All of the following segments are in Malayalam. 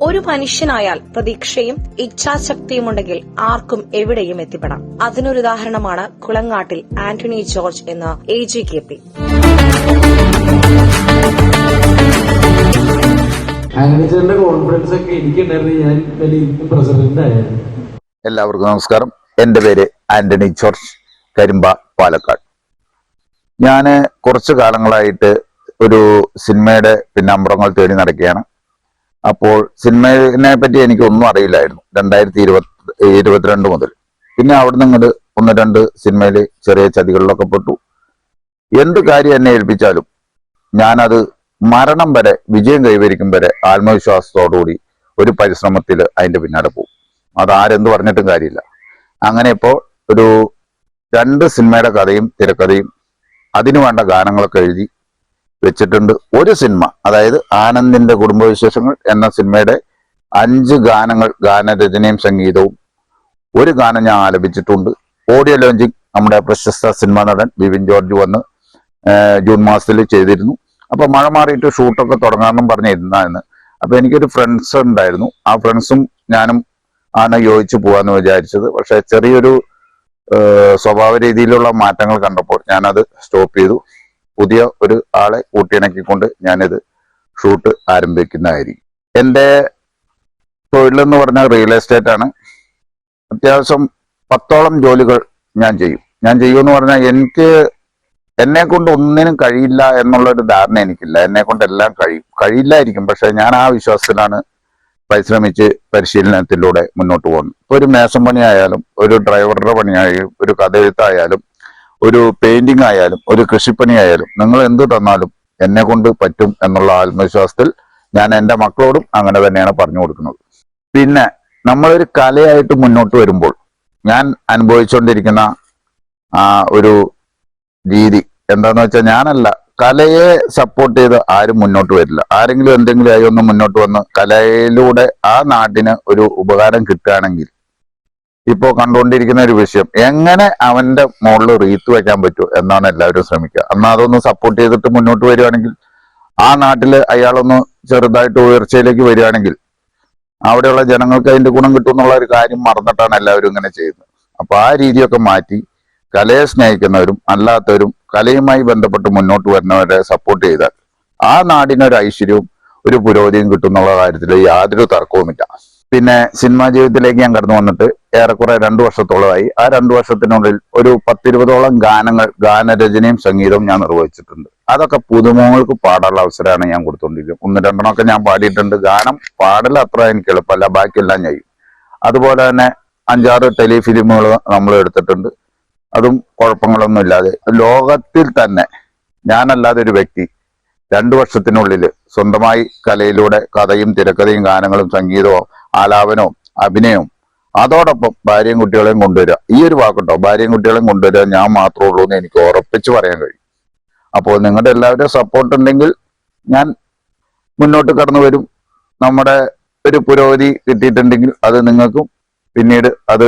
ഒരു മനുഷ്യനായാൽ പ്രതീക്ഷയും ഇച്ഛാശക്തിയും ഉണ്ടെങ്കിൽ ആർക്കും എവിടെയും എത്തിപ്പെടാം. അതിനൊരുദാഹരണമാണ് കുളങ്ങാട്ടിൽ ആന്റണി ജോർജ് എന്ന AGKP. എല്ലാവർക്കും നമസ്കാരം. എന്റെ പേര് ആന്റണി ജോർജ്, കരിമ്പ, പാലക്കാട്. ഞാന് കുറച്ചു കാലങ്ങളായിട്ട് ഒരു സിനിമയുടെ പിന്നാമ്പുറങ്ങൾ തേടി നടക്കുകയാണ്. അപ്പോൾ സിനിമയെ പറ്റി എനിക്കൊന്നും അറിയില്ലായിരുന്നു 2022 മുതൽ. പിന്നെ അവിടുന്ന് ഇങ്ങോട്ട് 1-2 സിനിമയിൽ ചെറിയ ചതികളിലൊക്കെ പെട്ടു. എന്ത് കാര്യം എന്നെ ഏൽപ്പിച്ചാലും ഞാനത് മരണം വരെ, വിജയം കൈവരിക്കും വരെ ആത്മവിശ്വാസത്തോടുകൂടി ഒരു പരിശ്രമത്തിൽ അതിന്റെ പിന്നാലെ പോകും. അതാരെന്ത് പറഞ്ഞിട്ടും കാര്യമില്ല. അങ്ങനെ ഇപ്പോൾ ഒരു 2 സിനിമയുടെ കഥയും തിരക്കഥയും അതിനു വേണ്ട ഗാനങ്ങളൊക്കെ എഴുതി വെച്ചിട്ടുണ്ട്. ഒരു സിനിമ, അതായത് ആനന്ദിന്റെ കുടുംബവിശേഷങ്ങൾ എന്ന സിനിമയുടെ 5 ഗാനങ്ങൾ, ഗാനരചനയും സംഗീതവും, ഒരു ഗാനം ഞാൻ ആലപിച്ചിട്ടുണ്ട്. ഓഡിയോ ലോഞ്ചിങ് നമ്മുടെ പ്രശസ്ത സിനിമാ നടൻ ബിബിൻ ജോർജ് വന്ന് ജൂൺ മാസത്തിൽ ചെയ്തിരുന്നു. അപ്പൊ മഴ മാറിയിട്ട് ഷൂട്ടൊക്കെ തുടങ്ങാമെന്നും പറഞ്ഞിരുന്നായിരുന്നു. അപ്പൊ എനിക്കൊരു ഫ്രണ്ട്സ് ഉണ്ടായിരുന്നു. ആ ഫ്രണ്ട്സും ഞാനും ആണ് യോജിച്ച് പോവാന്ന് വിചാരിച്ചത്. പക്ഷെ ചെറിയൊരു സ്വഭാവ രീതിയിലുള്ള മാറ്റങ്ങൾ കണ്ടപ്പോൾ ഞാനത് സ്റ്റോപ്പ് ചെയ്തു. പുതിയ ഒരു ആളെ കൂട്ടിയിണക്കിക്കൊണ്ട് ഞാനിത് ഷൂട്ട് ആരംഭിക്കുന്നതായിരിക്കും. എൻ്റെ തൊഴിലെന്ന് പറഞ്ഞാൽ റിയൽ എസ്റ്റേറ്റ് ആണ്. അത്യാവശ്യം 10ഓളം ജോലികൾ ഞാൻ ചെയ്യുമെന്ന് പറഞ്ഞാൽ എന്നെ കൊണ്ട് ഒന്നിനും കഴിയില്ല എന്നുള്ളൊരു ധാരണ എനിക്കില്ല. എന്നെ കൊണ്ട് എല്ലാം കഴിയില്ലായിരിക്കും. പക്ഷെ ഞാൻ ആ വിശ്വാസത്തിലാണ് പരിശ്രമിച്ച് പരിശീലനത്തിലൂടെ മുന്നോട്ട് പോകുന്നത്. ഇപ്പൊ ഒരു മേശം പണിയായാലും, ഒരു ഡ്രൈവറുടെ പണിയായാലും, ഒരു കഥയെഴുത്തായാലും, ഒരു പെയിന്റിംഗ് ആയാലും, ഒരു കൃഷിപ്പണി ആയാലും, നിങ്ങൾ എന്ത് തന്നാലും എന്നെ കൊണ്ട് പറ്റും എന്നുള്ള ആത്മവിശ്വാസത്തിൽ ഞാൻ എൻ്റെ മക്കളോടും അങ്ങനെ തന്നെയാണ് പറഞ്ഞു കൊടുക്കുന്നത്. പിന്നെ നമ്മളൊരു കലയായിട്ട് മുന്നോട്ട് വരുമ്പോൾ ഞാൻ അനുഭവിച്ചുകൊണ്ടിരിക്കുന്ന ഒരു രീതി എന്താന്ന് വെച്ചാൽ, ഞാനല്ല, കലയെ സപ്പോർട്ട് ചെയ്ത് ആരും മുന്നോട്ട് വരില്ല. ആരെങ്കിലും എന്തെങ്കിലും ആയി ഒന്ന് മുന്നോട്ട് വന്ന് കലയിലൂടെ ആ നാടിന് ഒരു ഉപകാരം കിട്ടുകയാണെങ്കിൽ, ഇപ്പോ കണ്ടുകൊണ്ടിരിക്കുന്ന ഒരു വിഷയം, എങ്ങനെ അവന്റെ മുകളിൽ റീത്ത് വെക്കാൻ പറ്റുമോ എന്നാണ് എല്ലാവരും ശ്രമിക്കുക. എന്നാൽ അതൊന്ന് സപ്പോർട്ട് ചെയ്തിട്ട് മുന്നോട്ട് വരികയാണെങ്കിൽ, ആ നാട്ടില് അയാളൊന്ന് ചെറുതായിട്ട് ഉയർച്ചയിലേക്ക് വരികയാണെങ്കിൽ അവിടെയുള്ള ജനങ്ങൾക്ക് അതിന്റെ ഗുണം കിട്ടും എന്നുള്ള ഒരു കാര്യം മറന്നിട്ടാണ് എല്ലാവരും ഇങ്ങനെ ചെയ്യുന്നത്. അപ്പൊ ആ രീതിയൊക്കെ മാറ്റി കലയെ സ്നേഹിക്കുന്നവരും അല്ലാത്തവരും കലയുമായി ബന്ധപ്പെട്ട് മുന്നോട്ട് വരുന്നവരെ സപ്പോർട്ട് ചെയ്താൽ ആ നാടിനൊരു ഐശ്വര്യവും ഒരു പുരോഗതിയും കിട്ടും എന്നുള്ള കാര്യത്തിൽ യാതൊരു തർക്കവുമില്ല. പിന്നെ സിനിമാ ജീവിതത്തിലേക്ക് ഞാൻ കടന്നു വന്നിട്ട് ഏറെക്കുറെ 2 വർഷത്തോളമായി. ആ 2 വർഷത്തിനുള്ളിൽ ഒരു 10-20ഓളം ഗാനങ്ങൾ, ഗാനരചനയും സംഗീതവും ഞാൻ നിർവഹിച്ചിട്ടുണ്ട്. അതൊക്കെ പുതുമുഖങ്ങൾക്ക് പാടാനുള്ള അവസരമാണ് ഞാൻ കൊടുത്തുകൊണ്ടിരിക്കുന്നത്. 1-2 ഞാൻ പാടിയിട്ടുണ്ട്. ഗാനം പാടൽ അത്ര എനിക്ക് എളുപ്പമല്ല, ബാക്കിയെല്ലാം ചെയ്യും. അതുപോലെ തന്നെ 5-6 ടെലിഫിലിമുകൾ നമ്മൾ എടുത്തിട്ടുണ്ട്. അതും കുഴപ്പങ്ങളൊന്നും ഇല്ലാതെ. ലോകത്തിൽ തന്നെ ഞാനല്ലാതെ ഒരു വ്യക്തി 2 വർഷത്തിനുള്ളിൽ സ്വന്തമായി കലയിലൂടെ കഥയും തിരക്കഥയും ഗാനങ്ങളും സംഗീതവും ആലാപനവും അഭിനയവും അതോടൊപ്പം ഭാര്യയും കുട്ടികളെയും കൊണ്ടുവരിക, ഈ ഒരു വാക്കുണ്ടോ, ഭാര്യയും കുട്ടികളെയും കൊണ്ടുവരിക ഞാൻ മാത്രമേ ഉള്ളൂ എന്ന് എനിക്ക് ഉറപ്പിച്ച് പറയാൻ കഴിയും. അപ്പോൾ നിങ്ങളുടെ എല്ലാവരുടെയും സപ്പോർട്ട് ഉണ്ടെങ്കിൽ ഞാൻ മുന്നോട്ട് കടന്നു വരും. നമ്മുടെ ഒരു പുരോഗതി കിട്ടിയിട്ടുണ്ടെങ്കിൽ അത് നിങ്ങൾക്കും പിന്നീട് അത്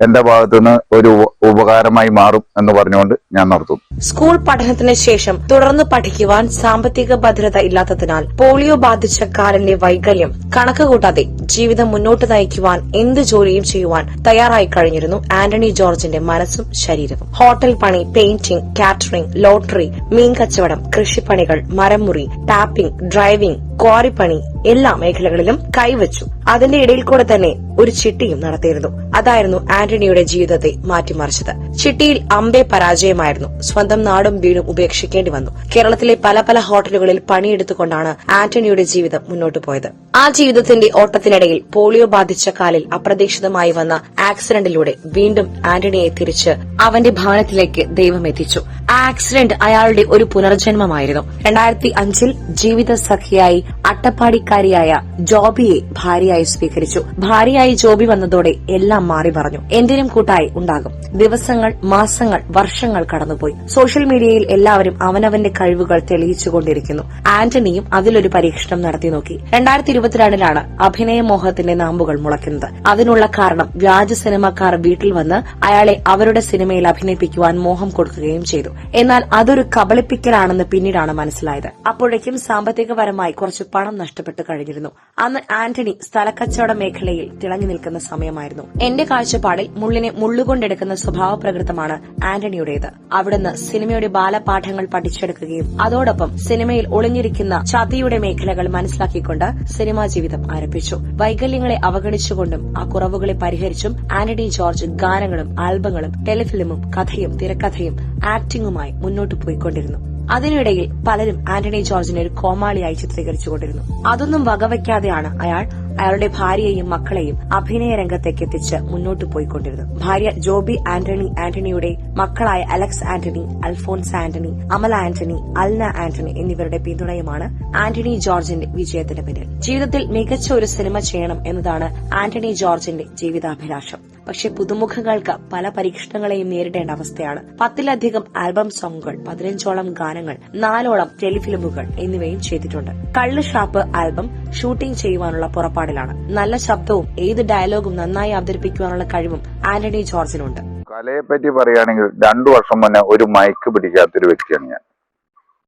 എന്റെ ഭാഗത്തുനിന്ന് ഒരു ഉപകാരമായി മാറും എന്ന് പറഞ്ഞുകൊണ്ട് ഞാൻ നിർത്തും. സ്കൂൾ പഠനത്തിന് ശേഷം തുടർന്ന് പഠിക്കുവാൻ സാമ്പത്തിക ഭദ്രത ഇല്ലാത്തതിനാൽ പോളിയോ ബാധിച്ച കാലിന്റെ വൈകല്യം കണക്കുകൂട്ടാതെ ജീവിതം മുന്നോട്ട് നയിക്കുവാൻ എന്ത് ജോലിയും ചെയ്യുവാൻ തയ്യാറായി കഴിഞ്ഞിരുന്നു ആന്റണി ജോർജിന്റെ മനസ്സും ശരീരവും. ഹോട്ടൽ പണി, പെയിന്റിംഗ്, കാറ്ററിംഗ്, ലോട്ടറി, മീൻ കച്ചവടം, കൃഷിപ്പണികൾ, മരംമുറി, ടാപ്പിംഗ്, ഡ്രൈവിംഗ്, ക്വാറിപ്പണി, എല്ലാ മേഖലകളിലും കൈവച്ചു. അതിന്റെ ഇടയിൽ കൂടെ തന്നെ ഒരു ചിട്ടിയും നടത്തിയിരുന്നു. അതായിരുന്നു ആന്റണിയുടെ ജീവിതത്തെ മാറ്റിമറിച്ചത്. ചിട്ടിയിൽ അമ്പേ പരാജയമായിരുന്നു. സ്വന്തം നാടും വീടും ഉപേക്ഷിക്കേണ്ടി വന്നു. കേരളത്തിലെ പല പല ഹോട്ടലുകളിൽ പണിയെടുത്തുകൊണ്ടാണ് ആന്റണിയുടെ ജീവിതം മുന്നോട്ടു പോയത്. ആ ജീവിതത്തിന്റെ ഓട്ടത്തിനിടയിൽ പോളിയോ ബാധിച്ച കാലിൽ അപ്രതീക്ഷിതമായി വന്ന ആക്സിഡന്റിലൂടെ വീണ്ടും ആന്റണിയെ തിരിച്ച് അവന്റെ ഭവനത്തിലേക്ക് ദൈവം എത്തിച്ചു. ആ ആക്സിഡന്റ് അയാളുടെ ഒരു പുനർജന്മമായിരുന്നു. 2005 ജീവിത സഖിയായി അട്ടപ്പാടിക്കാരിയായ ജോബിയെ ഭാര്യയായി സ്വീകരിച്ചു. ഭാര്യയായി ജോബി വന്നതോടെ എല്ലാം മാറി പറഞ്ഞു. എന്തിനും കൂട്ടായി ഉണ്ടാകും. ദിവസങ്ങൾ, മാസങ്ങൾ, വർഷങ്ങൾ കടന്നുപോയി. സോഷ്യൽ മീഡിയയിൽ എല്ലാവരും അവനവന്റെ കഴിവുകൾ തെളിയിച്ചുകൊണ്ടിരിക്കുന്നു. ആന്റണിയും അതിലൊരു പരീക്ഷണം നടത്തി നോക്കി. 2022 അഭിനയമോഹത്തിന്റെ നാമ്പുകൾ മുളയ്ക്കുന്നത്. അതിനുള്ള കാരണം വ്യാജ സിനിമക്കാർ വീട്ടിൽ വന്ന് അയാളെ അവരുടെ സിനിമയിൽ അഭിനയിപ്പിക്കുവാൻ മോഹം കൊടുക്കുകയും ചെയ്തു. എന്നാൽ അതൊരു കബളിപ്പിക്കലാണെന്ന് പിന്നീടാണ് മനസ്സിലായത്. അപ്പോഴേക്കും സാമ്പത്തികപരമായി കുറച്ച് പണം നഷ്ടപ്പെട്ടു കഴിഞ്ഞിരുന്നു. അന്ന് ആന്റണി സ്ഥലക്കച്ചവട മേഖലയിൽ തിളങ്ങി നിൽക്കുന്ന സമയമായിരുന്നു. എന്റെ കാഴ്ചപ്പാടിൽ മുള്ളിനെ മുള്ളുകൊണ്ടെടുക്കുന്ന സ്വഭാവ പ്രകൃതമാണ് ആന്റണിയുടേത്. അവിടുന്ന് സിനിമയുടെ ബാലപാഠങ്ങൾ പഠിച്ചെടുക്കുകയും അതോടൊപ്പം സിനിമയിൽ ഒളിഞ്ഞിരിക്കുന്ന ചതിയുടെ മേഖലകൾ മനസ്സിലാക്കിക്കൊണ്ട് സിനിമാ ജീവിതം ആരംഭിച്ചു. വൈകല്യങ്ങളെ അവഗണിച്ചുകൊണ്ടും ആ കുറവുകളെ പരിഹരിച്ചും ആന്റണി ജോർജ് ഗാനങ്ങളും ആൽബങ്ങളും ടെലിഫിലിമും കഥയും തിരക്കഥയും ആക്ടിംഗുമായി മുന്നോട്ടു പോയിക്കൊണ്ടിരുന്നു. അതിനിടയിൽ പലരും ആന്റണി ജോർജിനെ ഒരു കോമാളിയായി ചിത്രീകരിച്ചുകൊണ്ടിരുന്നു. അതൊന്നും വകവയ്ക്കാതെയാണ് അയാളുടെ ഭാര്യയെയും മക്കളെയും അഭിനയ രംഗത്തേക്ക് എത്തിച്ച് മുന്നോട്ടു പോയിക്കൊണ്ടിരുന്നു. ഭാര്യ ജോബി ആന്റണിയുടെ മക്കളായ അലക്സ് ആന്റണി, അൽഫോൺസ് ആന്റണി, അമല ആന്റണി, അൽന ആന്റണി എന്നിവരുടെ പിന്തുണയുമാണ് ആന്റണി ജോർജിന്റെ വിജയത്തിന് പിന്നിൽ. ജീവിതത്തിൽ മികച്ച ഒരു സിനിമ ചെയ്യണം എന്നതാണ് ആന്റണി ജോർജിന്റെ ജീവിതാഭിലാഷം. പക്ഷെ പുതുമുഖങ്ങൾക്ക് പല പരീക്ഷണങ്ങളെയും നേരിടേണ്ട അവസ്ഥയാണ്. 10-ലധികം ആൽബം സോങ്ങുകൾ, 15ഓളം ഗാനങ്ങൾ, 4ഓളം ടെലിഫിലിമുകൾ എന്നിവയും ചെയ്തിട്ടുണ്ട്. കള്ള് ഷാപ്പ് ആൽബം ഷൂട്ടിംഗ് ചെയ്യുവാനുള്ള പുറപ്പാടിലാണ്. നല്ല ശബ്ദവും ഏത് ഡയലോഗും നന്നായി അവതരിപ്പിക്കുവാനുള്ള കഴിവും ആന്റണി ജോർജിനുണ്ട്. കലയെപ്പറ്റി പറയുകയാണെങ്കിൽ 2 വർഷം മുന്നേ ഒരു മൈക്ക് പിടിക്കാത്തൊരു വ്യക്തിയാണ് ഞാൻ.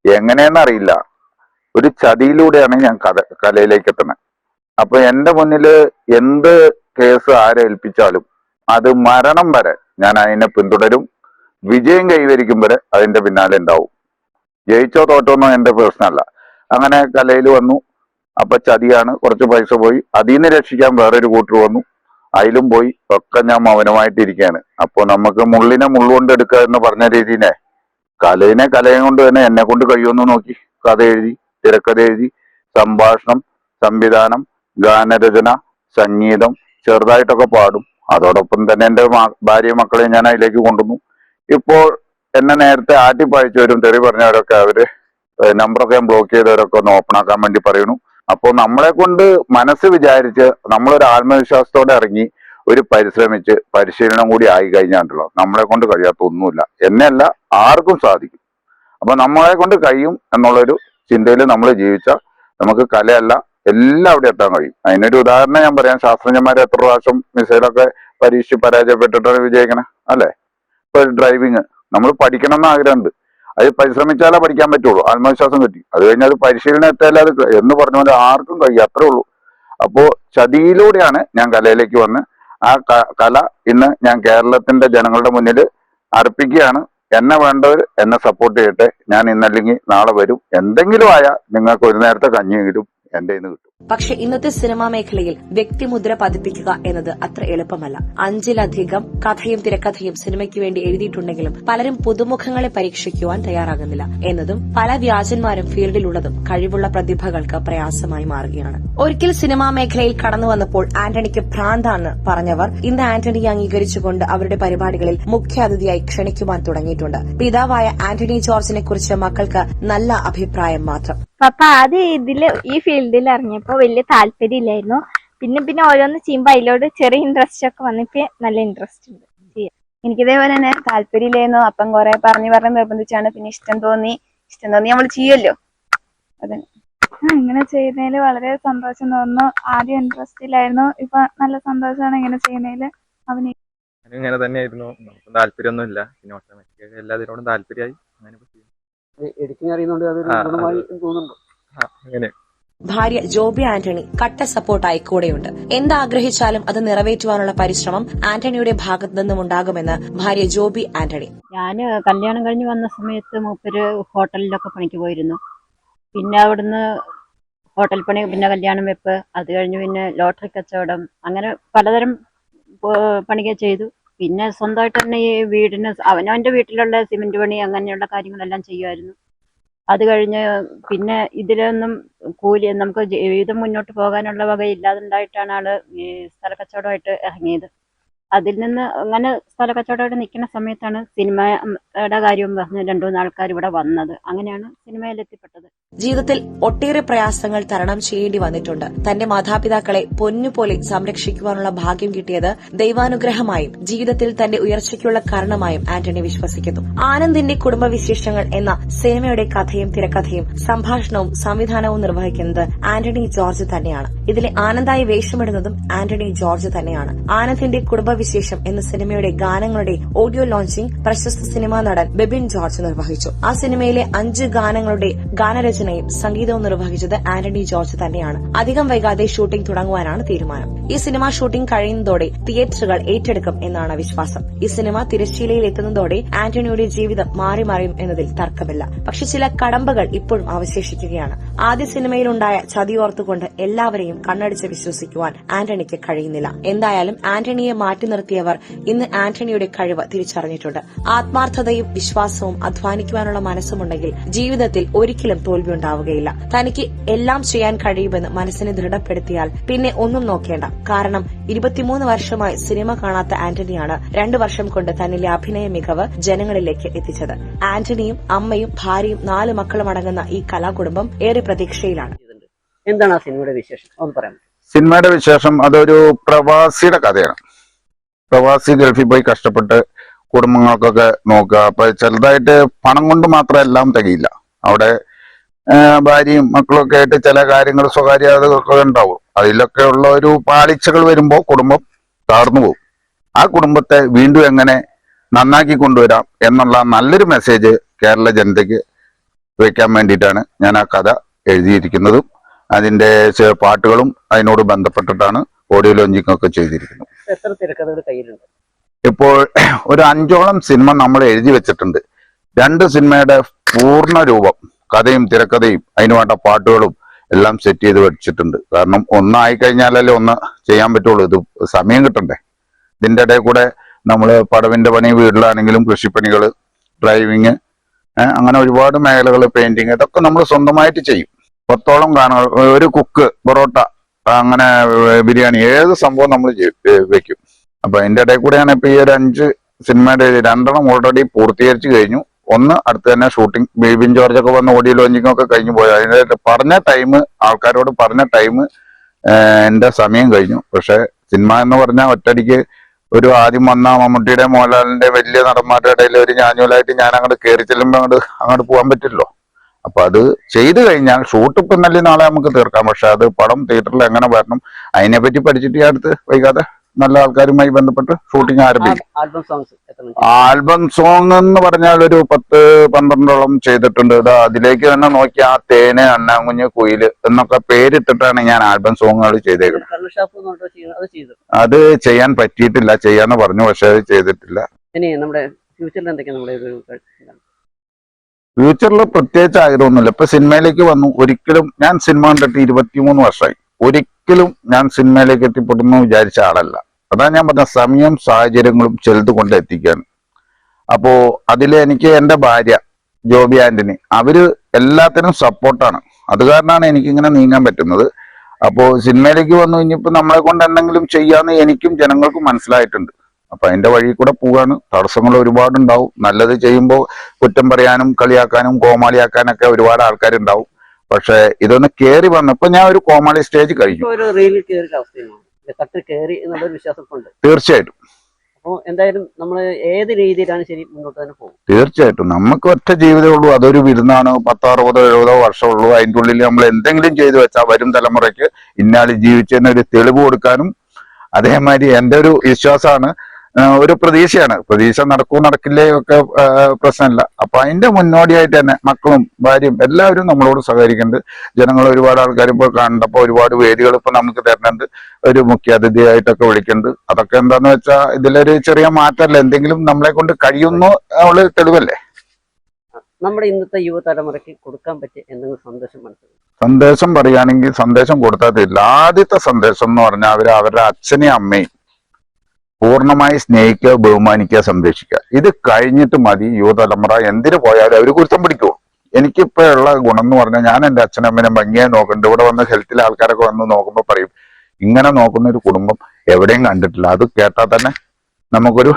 എങ്ങനെയെന്നറിയില്ല, ഒരു ചതിയിലൂടെയാണ് ഞാൻ കലയിലേക്ക് എത്തുന്നത്. അപ്പൊ എന്റെ മുന്നില് എന്ത് കേസ് ആരേൽപ്പിച്ചാലും അത് മരണം വരെ ഞാൻ അതിനെ പിന്തുടരും. വിജയം കൈവരിക്കും വരെ അതിന്റെ പിന്നാലെ ഉണ്ടാവും. ജയിച്ചോ തോറ്റോന്നോ എന്റെ പ്രശ്നമല്ല. അങ്ങനെ കലയിൽ വന്നു. അപ്പൊ ചതിയാണ്, കുറച്ച് പൈസ പോയി. അതിൽ നിന്ന് രക്ഷിക്കാൻ വേറൊരു കൂട്ടർ വന്നു, അതിലും പോയി. ഒക്കെ ഞാൻ മൗനമായിട്ടിരിക്കുകയാണ്. അപ്പൊ നമുക്ക് മുള്ളിനെ മുള്ളുകൊണ്ട് എടുക്കുക എന്ന് പറഞ്ഞ രീതിനെ കലയും കൊണ്ട് തന്നെ എന്നെ കൊണ്ട് കഴിയുമെന്ന് നോക്കി. കഥ എഴുതി, തിരക്കഥ എഴുതി, സംഭാഷണം, സംവിധാനം, ഗാനരചന, സംഗീതം, ചെറുതായിട്ടൊക്കെ പാടും. അതോടൊപ്പം തന്നെ എന്റെ ഭാര്യയും മക്കളെയും ഞാൻ അതിലേക്ക് കൊണ്ടുവന്നു. ഇപ്പോൾ എന്നെ നേരത്തെ ആട്ടിപ്പഴിച്ചവരും തെറി പറഞ്ഞവരൊക്കെ അവര് നമ്പറൊക്കെ ഞാൻ ബ്ലോക്ക് ചെയ്തവരൊക്കെ ഒന്ന് ഓപ്പൺ ആക്കാൻ വേണ്ടി പറയുന്നു. അപ്പോൾ നമ്മളെ കൊണ്ട് മനസ്സ് വിചാരിച്ച് നമ്മളൊരു ആത്മവിശ്വാസത്തോടെ ഇറങ്ങി ഒരു പരിശ്രമിച്ച് പരിശീലനം കൂടി ആയി കഴിഞ്ഞാണ്ടല്ലോ നമ്മളെ കൊണ്ട് കഴിയാത്ത ഒന്നുമില്ല. എന്നെയല്ല, ആർക്കും സാധിക്കും. അപ്പൊ നമ്മളെ കൊണ്ട് കഴിയും എന്നുള്ളൊരു ചിന്തയിൽ നമ്മൾ ജീവിച്ചാൽ നമുക്ക് കലയല്ല എല്ലാം അവിടെ എത്താൻ കഴിയും. അതിനൊരു ഉദാഹരണം ഞാൻ പറയാം. ശാസ്ത്രജ്ഞന്മാരെ എത്ര പ്രാവശ്യം മിസൈലൊക്കെ പരീക്ഷിച്ച് പരാജയപ്പെട്ടിട്ടാണ് വിജയിക്കണേ, അല്ലെ? ഇപ്പൊ ഡ്രൈവിങ് നമ്മൾ പഠിക്കണം എന്ന് ആഗ്രഹമുണ്ട്. അത് പരിശ്രമിച്ചാലേ പഠിക്കാൻ പറ്റുള്ളൂ. ആത്മവിശ്വാസം കിട്ടി. അത് കഴിഞ്ഞാൽ അത് പരിശീലനം എത്തിയാലേ അത് എന്ന് പറഞ്ഞ പോലെ ആർക്കും കഴിയും, അത്രേ ഉള്ളൂ. അപ്പോ ചതിയിലൂടെയാണ് ഞാൻ കലയിലേക്ക് വന്ന് ആ കല ഇന്ന് ഞാൻ കേരളത്തിന്റെ ജനങ്ങളുടെ മുന്നിൽ അർപ്പിക്കുകയാണ്. എന്നെ വേണ്ടവർ എന്നെ സപ്പോർട്ട് ചെയ്യട്ടെ. ഞാൻ ഇന്നല്ലെങ്കിൽ നാളെ വരും. എന്തെങ്കിലും ആയാൽ നിങ്ങൾക്ക് ഒരു നേരത്തെ കഞ്ഞിയെങ്കിലും എന്റെ കയ്യിൽ നിന്ന് കിട്ടും. പക്ഷെ ഇന്നത്തെ സിനിമാ മേഖലയിൽ വ്യക്തിമുദ്ര പതിപ്പിക്കുക എന്നത് അത്ര എളുപ്പമല്ല. 5-ലധികം കഥയും തിരക്കഥയും സിനിമയ്ക്ക് വേണ്ടി എഴുതിയിട്ടുണ്ടെങ്കിലും പലരും പുതുമുഖങ്ങളെ പരീക്ഷിക്കുവാൻ തയ്യാറാകുന്നില്ല എന്നതും പല വ്യാജന്മാരും ഫീൽഡിലുള്ളതും കഴിവുള്ള പ്രതിഭകൾക്ക് പ്രയാസമായി മാറുകയാണ്. ഒരിക്കൽ സിനിമാ മേഖലയിൽ കടന്നു വന്നപ്പോൾ ആന്റണിക്ക് ഭ്രാന്താണെന്ന് പറഞ്ഞവർ ഇന്ന് ആന്റണിയെ അംഗീകരിച്ചുകൊണ്ട് അവരുടെ പരിപാടികളിൽ മുഖ്യാതിഥിയായി ക്ഷണിക്കുവാൻ തുടങ്ങിയിട്ടുണ്ട്. പിതാവായ ആന്റണി ജോർജിനെ കുറിച്ച് മക്കൾക്ക് നല്ല അഭിപ്രായം മാത്രം. പപ്പ ആദ്യം ഈ ഫീൽഡിൽ ഇറങ്ങിയപ്പോ വലിയ താല്പര്യം ഇല്ലായിരുന്നു. പിന്നെ ഓരോന്ന് ചെയ്യുമ്പോ അതിലോട് ചെറിയ ഇൻട്രസ്റ്റ് ഒക്കെ വന്നിപ്പോ നല്ല ഇൻട്രസ്റ്റ് ഉണ്ട് ചെയ്യാൻ. എനിക്കിതേപോലെ തന്നെ താല്പര്യം ഇല്ലായിരുന്നു. അപ്പം കുറെ പറഞ്ഞ് നിർബന്ധിച്ചാണ് പിന്നെ ഇഷ്ടം തോന്നി നമ്മൾ ചെയ്യല്ലോ. അതെ, ഇങ്ങനെ ചെയ്യുന്നതിൽ വളരെ സന്തോഷം തോന്നുന്നു. ആദ്യം ഇൻട്രസ്റ്റ് ഇല്ലായിരുന്നു, ഇപ്പൊ നല്ല സന്തോഷമാണ് ഇങ്ങനെ ചെയ്യുന്നതിൽ. ഇങ്ങനെ തന്നെയായിരുന്നു. നമുക്ക് താല്പര്യമൊന്നുമില്ല. പിന്നെ ഓട്ടോമാറ്റിക്കായി എല്ലാത്തിനോടും താല്പര്യമായി. എഡിറ്റിംഗ് അറിയുന്നുണ്ട്, അത് ഗുണമായി തോന്നുന്നുണ്ട്. അങ്ങനെ ഭാര്യ ജോബി ആന്റണി കട്ട സപ്പോർട്ടായി കൂടെയുണ്ട്. എന്താഗ്രഹിച്ചാലും അത് നിറവേറ്റുവാനുള്ള പരിശ്രമം ആന്റണിയുടെ ഭാഗത്തു നിന്നും ഉണ്ടാകുമെന്ന് ഭാര്യ ജോബി ആന്റണി. ഞാന് കല്യാണം കഴിഞ്ഞ് വന്ന സമയത്ത് മൂപ്പര് ഹോട്ടലിലൊക്കെ പണിക്ക് പോയിരുന്നു. പിന്നെ അവിടുന്ന് ഹോട്ടൽ പണി, പിന്നെ കല്യാണം വെപ്പ്, അത് കഴിഞ്ഞ് പിന്നെ ലോട്ടറി കച്ചവടം, അങ്ങനെ പലതരം പണികൾ ചെയ്തു. പിന്നെ സ്വന്തമായിട്ട് തന്നെ ഈ വീടിന് അവനവന്റെ വീട്ടിലുള്ള സിമെന്റ് പണി അങ്ങനെയുള്ള കാര്യങ്ങളെല്ലാം ചെയ്യുമായിരുന്നു. അത് കഴിഞ്ഞ് പിന്നെ ഇതിലൊന്നും നമുക്ക് ജീവിതം മുന്നോട്ട് പോകാനുള്ള വകയില്ലാതുണ്ടായിട്ടാണ് ആള് ഈ സ്ഥലക്കച്ചവടമായിട്ട് ഇറങ്ങിയത്. അതിൽ നിന്ന് അങ്ങനെ സ്ഥലക്കച്ചവടമായിട്ട് നിൽക്കുന്ന സമയത്താണ് സിനിമയുടെ കാര്യം പറഞ്ഞ് 2-3 ആൾക്കാർ ഇവിടെ വന്നത്. അങ്ങനെയാണ് സിനിമയിൽ എത്തിപ്പെട്ടത്. ജീവിതത്തിൽ ഒട്ടേറെ പ്രയാസങ്ങൾ തരണം ചെയ്യേണ്ടി വന്നിട്ടുണ്ട്. തന്റെ മാതാപിതാക്കളെ പൊന്നുപോലെ സംരക്ഷിക്കുവാനുള്ള ഭാഗ്യം കിട്ടിയത് ദൈവാനുഗ്രഹമായും ജീവിതത്തിൽ തന്റെ ഉയർച്ചയ്ക്കുള്ള കാരണമായും ആന്റണി വിശ്വസിക്കുന്നു. ആനന്ദിന്റെ കുടുംബവിശേഷങ്ങൾ എന്ന സിനിമയുടെ കഥയും തിരക്കഥയും സംഭാഷണവും സംവിധാനവും നിർവഹിക്കുന്നത് ആന്റണി ജോർജ് തന്നെയാണ്. ഇതിലെ ആനന്ദായി വേഷമിടുന്നതും ആന്റണി ജോർജ് തന്നെയാണ്. ആനന്ദിന്റെ കുടുംബ കുടുംബവിശേഷം എന്ന സിനിമയുടെ ഗാനങ്ങളുടെ ഓഡിയോ ലോഞ്ചിംഗ് പ്രശസ്ത സിനിമാ നടൻ ബിബിൻ ജോർജ് നിർവഹിച്ചു. ആ സിനിമയിലെ 5 ഗാനങ്ങളുടെ ഗാനരചനയും സംഗീതവും നിർവഹിച്ചത് ആന്റണി ജോർജ് തന്നെയാണ്. അധികം വൈകാതെ ഷൂട്ടിംഗ് തുടങ്ങുവാനാണ് തീരുമാനം. ഈ സിനിമ ഷൂട്ടിംഗ് കഴിയുന്നതോടെ തിയേറ്ററുകൾ ഏറ്റെടുക്കും എന്നാണ് വിശ്വാസം. ഈ സിനിമ തിരശ്ശീലയിൽ എത്തുന്നതോടെ ആന്റണിയുടെ ജീവിതം മാറി മറിയും എന്നതിൽ തർക്കമില്ല. പക്ഷെ ചില കടമ്പകൾ ഇപ്പോഴും അവശേഷിക്കുകയാണ്. ആദ്യ സിനിമയിലുണ്ടായ ചതിയോർത്തുകൊണ്ട് എല്ലാവരെയും കണ്ണടിച്ച് വിശ്വസിക്കുവാൻ ആന്റണിക്ക് കഴിയുന്നില്ല. എന്തായാലും ആന്റണിയെ മാറ്റി നിർത്തിയവർ ഇന്ന് ആന്റണിയുടെ കഴിവ് തിരിച്ചറിഞ്ഞിട്ടുണ്ട്. ആത്മാർത്ഥതയും വിശ്വാസവും അധ്വാനിക്കുവാനുള്ള മനസ്സുമുണ്ടെങ്കിൽ ജീവിതത്തിൽ ഒരിക്കലും തോൽവിയുണ്ടാവുകയില്ല. തനിക്ക് എല്ലാം ചെയ്യാൻ കഴിയുമെന്ന് മനസ്സിനെ ദൃഢപ്പെടുത്തിയാൽ പിന്നെ ഒന്നും നോക്കേണ്ട. കാരണം 23 വർഷമായി സിനിമ കാണാത്ത ആന്റണിയാണ് 2 വർഷം കൊണ്ട് തന്നിലെ അഭിനയ മികവ് ജനങ്ങളിലേക്ക് എത്തിച്ചത്. ആന്റണിയും അമ്മയും ഭാര്യയും 4 മക്കളും അടങ്ങുന്ന ഈ കലാകുടുംബം ഏറെ പ്രതീക്ഷയിലാണ്. എന്താണ് ആ സിനിമയുടെ വിശേഷം ഒന്ന് പറയാം? സിനിമയുടെ വിശേഷം അതൊരു പ്രവാസിയുടെ കഥയാണ്. പ്രവാസി ഗൾഫിൽ പോയി കഷ്ടപ്പെട്ട് കുടുംബങ്ങൾക്കൊക്കെ നോക്കുക. അപ്പൊ ചെറുതായിട്ട് പണം കൊണ്ട് മാത്രം എല്ലാം തികയില്ല. അവിടെ ഭാര്യയും മക്കളും ഒക്കെ ആയിട്ട് ചില കാര്യങ്ങൾ സ്വകാര്യതകളൊക്കെ ഉണ്ടാവും. അതിലൊക്കെ ഉള്ള ഒരു പാളിച്ചകൾ വരുമ്പോൾ കുടുംബം തകർന്നു പോകും. ആ കുടുംബത്തെ വീണ്ടും എങ്ങനെ നന്നാക്കി കൊണ്ടുവരാം എന്നുള്ള നല്ലൊരു മെസ്സേജ് കേരള ജനതയ്ക്ക് വയ്ക്കാൻ വേണ്ടിയിട്ടാണ് ഞാൻ ആ കഥ എഴുതിയിരിക്കുന്നതും അതിന്റെ പാട്ടുകളും അതിനോട് ബന്ധപ്പെട്ടിട്ടാണ് ഓഡിയോ ലോഞ്ചിങ് ഒക്കെ ചെയ്തിരിക്കുന്നത്. എത്ര തിരക്കഥകൾ കയ്യിലുണ്ട്? ഇപ്പോൾ ഒരു 5ഓളം സിനിമ നമ്മൾ എഴുതി വെച്ചിട്ടുണ്ട്. 2 സിനിമയുടെ പൂർണ്ണ രൂപം, കഥയും തിരക്കഥയും അതിന് വേണ്ട പാട്ടുകളും എല്ലാം സെറ്റ് ചെയ്ത് വെച്ചിട്ടുണ്ട്. കാരണം ഒന്നായി കഴിഞ്ഞാലല്ലേ ഒന്ന് ചെയ്യാൻ പറ്റുള്ളൂ. ഇത് സമയം കിട്ടണ്ടേ. ഇതിന്റെ ഇടയിൽ കൂടെ നമ്മൾ പടവിന്റെ പണി, വീട്ടിലാണെങ്കിലും കൃഷിപ്പണികൾ, ഡ്രൈവിങ്, അങ്ങനെ ഒരുപാട് മേഖലകൾ, പെയിന്റിങ്, ഇതൊക്കെ നമ്മൾ സ്വന്തമായിട്ട് ചെയ്യും. 10ഓളം ഗാനങ്ങൾ, ഒരു കുക്ക്, പൊറോട്ട, അങ്ങനെ ബിരിയാണി, ഏത് സംഭവം നമ്മൾ വെക്കും. അപ്പൊ അതിന്റെ ഇടയിൽ കൂടെയാണ് ഇപ്പൊ ഈ ഒരു 5 സിനിമയുടെ 2 ഓൾറെഡി പൂർത്തീകരിച്ചു കഴിഞ്ഞു. 1 അടുത്ത് തന്നെ ഷൂട്ടിംഗ്, ബിബിൻ ജോർജ് ഒക്കെ വന്ന് ഓഡിയോ ലോഞ്ചിങ് ഒക്കെ കഴിഞ്ഞു പോയി. അതിന്റെ പറഞ്ഞ ടൈം, ആൾക്കാരോട് പറഞ്ഞ ടൈം എന്റെ സമയം കഴിഞ്ഞു. പക്ഷെ സിനിമ എന്ന് പറഞ്ഞാൽ ഒറ്റയടിക്ക് ഒരു ആദ്യം വന്ന മമ്മൂട്ടിയുടെ, മോഹൻലാലിന്റെ വലിയ നടന്മാരുടെ ഇടയിൽ ഒരു ഞാഞ്ഞൂലായിട്ട് ഞാൻ അങ്ങോട്ട് കയറി ചെല്ലുമ്പോൾ അങ്ങോട്ട് പോകാൻ പറ്റില്ലല്ലോ. അപ്പൊ അത് ചെയ്തു കഴിഞ്ഞാൽ ഷൂട്ട് ഇപ്പൊ നല്ല നാളെ നമുക്ക് തീർക്കാം. പക്ഷെ അത് പടം തിയേറ്ററിൽ എങ്ങനെ വരണം അതിനെപ്പറ്റി പഠിച്ചിട്ട് അടുത്ത് വൈകാതെ നല്ല ആൾക്കാരുമായി ബന്ധപ്പെട്ട് ഷൂട്ടിംഗ് ആരംഭിക്കും. ആൽബം സോങ്സ് ആൽബം സോങ് എന്ന് പറഞ്ഞാൽ ഒരു 10-12ഓളം ചെയ്തിട്ടുണ്ട്. അതിലേക്ക് തന്നെ നോക്കി ആ തേന്, അണ്ണാങ്കുഞ്ഞ്, കുയില് എന്നൊക്കെ പേരിട്ടിട്ടാണ് ഞാൻ ആൽബം സോങ്ങുകൾ ചെയ്തേക്കുന്നത്. അത് ചെയ്യാൻ പറ്റിയിട്ടില്ല. ചെയ്യാന്ന് പറഞ്ഞു, പക്ഷെ അത് ചെയ്തിട്ടില്ല. ഇനി നമ്മുടെ ഫ്യൂച്ചറിൽ എന്തൊക്കെയാണ് നമ്മുടെ ഫ്യൂച്ചറിൽ പ്രത്യേകിച്ച് ആഗ്രഹമൊന്നുമില്ല. ഇപ്പൊ സിനിമയിലേക്ക് വന്നു. ഒരിക്കലും ഞാൻ സിനിമ കണ്ടിട്ട് 23 വർഷമായി. ഒരിക്കലും ഞാൻ സിനിമയിലേക്ക് എത്തിപ്പെടുന്നു വിചാരിച്ച ആളല്ല. അതാ ഞാൻ പറഞ്ഞ സമയം സാഹചര്യങ്ങളും ചെലുത് കൊണ്ട് എത്തിക്കാണ്. അപ്പോ അതിൽ എനിക്ക് എന്റെ ഭാര്യ ജോബി ആന്റണി, അവര് എല്ലാത്തിനും സപ്പോർട്ടാണ്. അത് കാരണമാണ് എനിക്കിങ്ങനെ നീങ്ങാൻ പറ്റുന്നത്. അപ്പോ സിനിമയിലേക്ക് വന്നു ഇനിയിപ്പോ നമ്മളെ കൊണ്ട് എന്തെങ്കിലും ചെയ്യാന്ന് എനിക്കും ജനങ്ങൾക്കും മനസ്സിലായിട്ടുണ്ട്. അപ്പൊ അതിന്റെ വഴി കൂടെ പോവാണ്. തടസ്സങ്ങൾ ഒരുപാടുണ്ടാവും. നല്ലത് ചെയ്യുമ്പോൾ കുറ്റം പറയാനും കളിയാക്കാനും കോമാളിയാക്കാനൊക്കെ ഒരുപാട് ആൾക്കാരുണ്ടാവും. പക്ഷെ ഇതൊന്ന് കേറി വന്നു. ഇപ്പൊ ഞാൻ ഒരു കോമാളി സ്റ്റേജ് കഴിഞ്ഞു. തീർച്ചയായിട്ടും. അപ്പോൾ എന്തായാലും നമ്മൾ ഏത് രീതിയിലാണ് ശരി മുന്നോട്ട് തന്നെ പോകും. തീർച്ചയായിട്ടും. നമുക്ക് ഒറ്റ ജീവിതമേ ഉള്ളൂ. അതൊരു വിരുന്നാണ്. 10, 60, 70 വർഷമുള്ളൂ. അതിൻ്റെ ഉള്ളിൽ നമ്മൾ എന്തെങ്കിലും ചെയ്തു വെച്ചാൽ വരും തലമുറയ്ക്ക് ഇന്നാളി ജീവിച്ചതിന് ഒരു തെളിവ് കൊടുക്കാനും, അതേമാതിരി എന്റെ ഒരു വിശ്വാസമാണ്, ഒരു പ്രതീക്ഷയാണ്. പ്രതീക്ഷ നടക്കും നടക്കില്ലേ ഒക്കെ പ്രശ്നമില്ല. അപ്പൊ അതിന്റെ മുന്നോടിയായിട്ട് തന്നെ മക്കളും ഭാര്യയും എല്ലാവരും നമ്മളോട് സഹകരിക്കുന്നുണ്ട്. ജനങ്ങൾ ഒരുപാട് ആൾക്കാർ ഇപ്പോൾ കണ്ടപ്പോൾ ഒരുപാട് വേദികൾ ഇപ്പൊ നമുക്ക് തരുന്നുണ്ട്. ഒരു മുഖ്യാതിഥിയായിട്ടൊക്കെ വിളിക്കുന്നുണ്ട്. അതൊക്കെ എന്താന്ന് വെച്ചാൽ ഇതിലൊരു ചെറിയ മാറ്റമല്ല, എന്തെങ്കിലും നമ്മളെ കൊണ്ട് കഴിയുന്നു ഉള്ള തെളിവല്ലേ. നമ്മുടെ ഇന്നത്തെ യുവതലമുറയ്ക്ക് കൊടുക്കാൻ പറ്റിയ എന്തെങ്കിലും സന്ദേശം മനസ്സിലായി? സന്ദേശം പറയുകയാണെങ്കിൽ സന്ദേശം കൊടുത്താൽ തരില്ല. ആദ്യത്തെ സന്ദേശം എന്ന് പറഞ്ഞാൽ അവരുടെ അച്ഛനെയും അമ്മയും പൂർണ്ണമായി സ്നേഹിക്കുക, ബഹുമാനിക്കുക, സംരക്ഷിക്കുക. ഇത് കഴിഞ്ഞിട്ട് മതി യുവതലമുറ എന്തിനു പോയാലും അവർ കുരുത്തം പിടിക്കുമോ. എനിക്കിപ്പോ ഉള്ള ഗുണം എന്ന് പറഞ്ഞാൽ ഞാൻ എന്റെ അച്ഛനമ്മനെ ഭംഗിയായി നോക്കുന്നുണ്ട്. ഇവിടെ വന്ന് ഹെൽത്തിലെ ആൾക്കാരൊക്കെ വന്ന് നോക്കുമ്പോൾ പറയും, ഇങ്ങനെ നോക്കുന്ന ഒരു കുടുംബം എവിടെയും കണ്ടിട്ടില്ല. അത് കേട്ടാൽ തന്നെ നമുക്കൊരു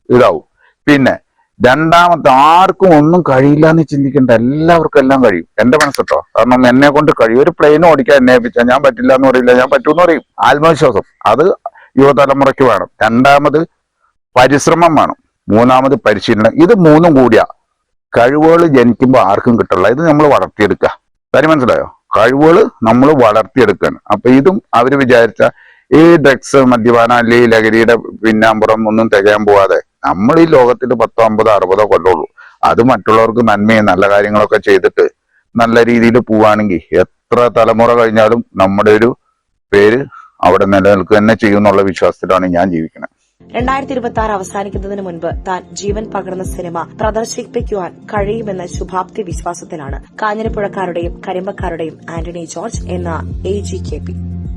ഇതാവും. പിന്നെ രണ്ടാമത്തെ, ആർക്കും ഒന്നും കഴിയില്ല എന്ന് ചിന്തിക്കേണ്ട. എല്ലാവർക്കും എല്ലാം കഴിയും. എന്റെ മനസ്സിട്ടോ. കാരണം എന്നെ കൊണ്ട് കഴിയും. ഒരു പ്ലെയിൻ ഓടിക്കാൻ എന്നെ ഏൽപ്പിച്ചാൽ ഞാൻ പറ്റില്ല എന്ന് പറയില്ല, ഞാൻ പറ്റൂന്ന് പറയും. ആത്മവിശ്വാസം അത് യുവതലമുറയ്ക്ക് വേണം. രണ്ടാമത് പരിശ്രമം വേണം. മൂന്നാമത് പരിശീലനം. ഇത് 3ഉം കൂടിയാ കഴിവുകൾ ജനിക്കുമ്പോൾ ആർക്കും കിട്ടില്ല. ഇത് നമ്മൾ വളർത്തിയെടുക്കുക. കാര്യം മനസ്സിലായോ? കഴിവുകൾ നമ്മൾ വളർത്തിയെടുക്കുകയാണ്. അപ്പൊ ഇതും അവര് വിചാരിച്ച ഈ ഡ്രഗ്സ്, മദ്യപാനം അല്ലെങ്കിൽ ലഹരിയുടെ പിന്നാമ്പുറം ഒന്നും തികയാൻ പോവാതെ നമ്മൾ ഈ ലോകത്തിൽ 10, 50, 60 കൊല്ലുള്ളൂ. അത് മറ്റുള്ളവർക്ക് നന്മയും നല്ല കാര്യങ്ങളൊക്കെ ചെയ്തിട്ട് നല്ല രീതിയിൽ പോവാണെങ്കിൽ എത്ര തലമുറ കഴിഞ്ഞാലും നമ്മുടെ ഒരു പേര് അവിടെ നിലനിൽക്കുക തന്നെ ചെയ്യുന്നുള്ള വിശ്വാസത്തിലാണ് ഞാൻ ജീവിക്കുന്നത്. 2026 അവസാനിക്കുന്നതിന് മുൻപ് താൻ ജീവൻ പകർന്ന സിനിമ പ്രദർശിപ്പിക്കുവാൻ കഴിയുമെന്ന ശുഭാപ്തി വിശ്വാസത്തിലാണ് കാഞ്ഞിരപ്പുഴക്കാരുടെയും കരിമ്പക്കാരുടെയും ആന്റണി ജോർജ് എന്ന AGKP.